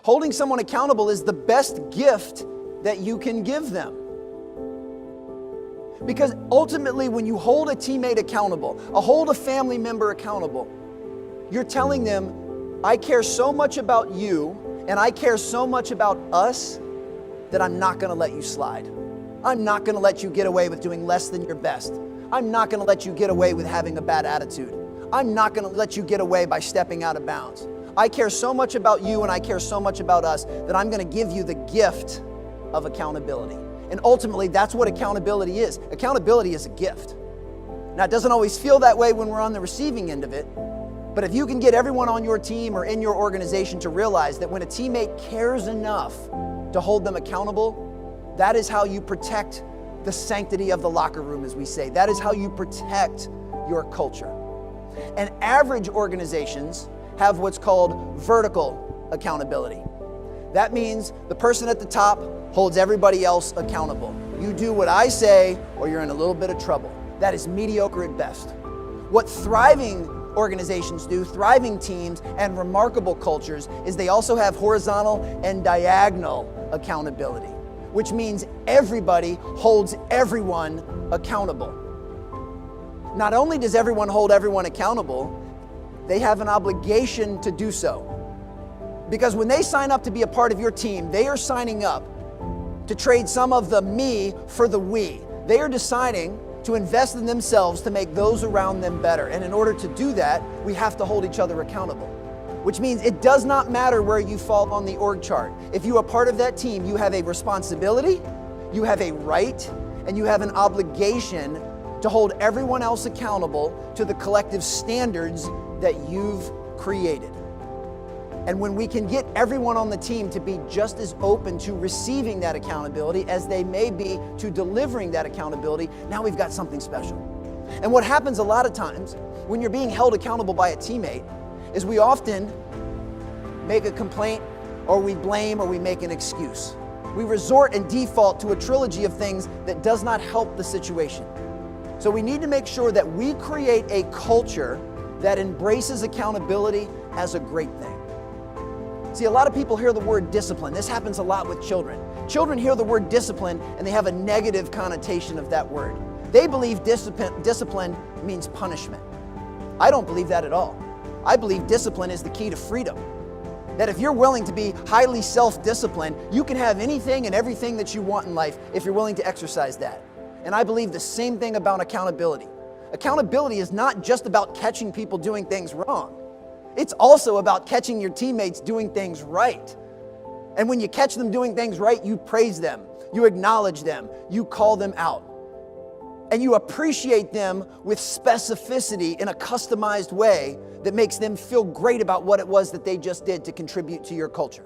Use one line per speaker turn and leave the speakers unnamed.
Holding someone accountable is the best gift that you can give them. Because ultimately, when you hold a teammate accountable, hold a family member accountable, you're telling them, I care so much about you and I care so much about us that I'm not gonna let you slide. I'm not gonna let you get away with doing less than your best. I'm not gonna let you get away with having a bad attitude. I'm not gonna let you get away by stepping out of bounds. I care so much about you and I care so much about us that I'm gonna give you the gift of accountability. And ultimately, that's what accountability is. Accountability is a gift. Now, it doesn't always feel that way when we're on the receiving end of it, but if you can get everyone on your team or in your organization to realize that when a teammate cares enough to hold them accountable, that is how you protect the sanctity of the locker room, as we say. That is how you protect your culture. And average organizations have what's called vertical accountability. That means the person at the top holds everybody else accountable. You do what I say or you're in a little bit of trouble. That is mediocre at best. What thriving organizations do, thriving teams and remarkable cultures, is they also have horizontal and diagonal accountability, which means everybody holds everyone accountable. Not only does everyone hold everyone accountable, they have an obligation to do so. Because when they sign up to be a part of your team, they are signing up to trade some of the me for the we. They are deciding to invest in themselves to make those around them better. And in order to do that, we have to hold each other accountable. Which means it does not matter where you fall on the org chart. If you are part of that team, you have a responsibility, you have a right, and you have an obligation to hold everyone else accountable to the collective standards that you've created. And when we can get everyone on the team to be just as open to receiving that accountability as they may be to delivering that accountability, now we've got something special. And what happens a lot of times when you're being held accountable by a teammate is we often make a complaint or we blame or we make an excuse. We resort and default to a trilogy of things that does not help the situation. So we need to make sure that we create a culture that embraces accountability as a great thing. See, a lot of people hear the word discipline. This happens a lot with children. Children hear the word discipline and they have a negative connotation of that word. They believe discipline means punishment. I don't believe that at all. I believe discipline is the key to freedom. That if you're willing to be highly self-disciplined, you can have anything and everything that you want in life if you're willing to exercise that. And I believe the same thing about accountability. Accountability is not just about catching people doing things wrong. It's also about catching your teammates doing things right. And when you catch them doing things right, you praise them, you acknowledge them, you call them out. And you appreciate them with specificity in a customized way that makes them feel great about what it was that they just did to contribute to your culture.